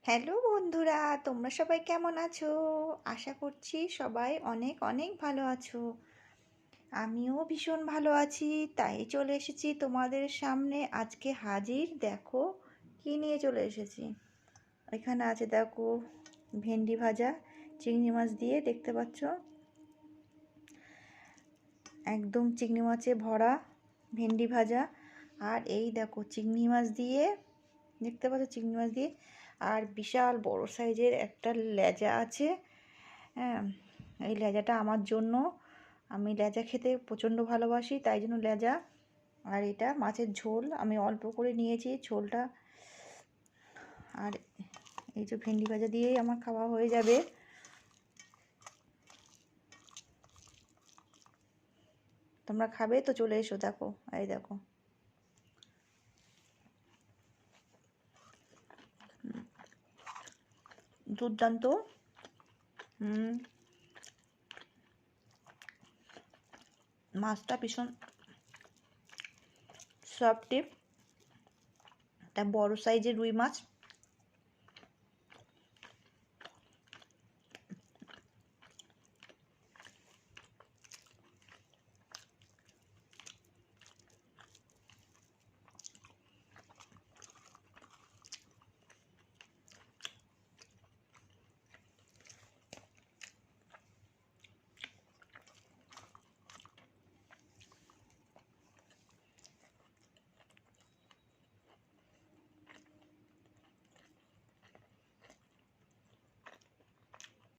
Hello বন্ধুরা, তোমরা সবাই কেমন আছো? আশা করছি সবাই অনেক অনেক ভালো আছো। আমিও ভীষণ ভালো আছি, তাই চলে এসেছি তোমাদের সামনে আজকে হাজির। দেখো কি নিয়ে চলে এসেছি। এখানে আছে দেখো ভেন্ডি ভাজা চিংড়ি মাছ দিয়ে, দেখতে পাচ্ছ একদম চিংড়ি মাছে ভরা ভেন্ডি ভাজা। আর এই দেখো চিংড়ি মাছ দিয়ে, দেখতে পাচ্ছ চিংড়ি মাছ দিয়ে, আর বিশাল বড় সাইজের একটা লেজা আছে। হ্যাঁ, এই লেজাটা আমার জন্য, আমি লেজা খেতে প্রচণ্ড ভালোবাসি, তাই জন্য লেজা। আর এটা মাছের ঝোল আমি অল্প করে নিয়েছি ঝোলটা। আর এই যে ভেন্ডি ভাজা দিয়েই আমার খাওয়া হয়ে যাবে। তোমরা খাবে তো চলে এসো। দেখো এই দেখো দুর্দান্ত। মাছটা ভীষণ সফট টিপ, একটা বড় সাইজের রুই মাছ।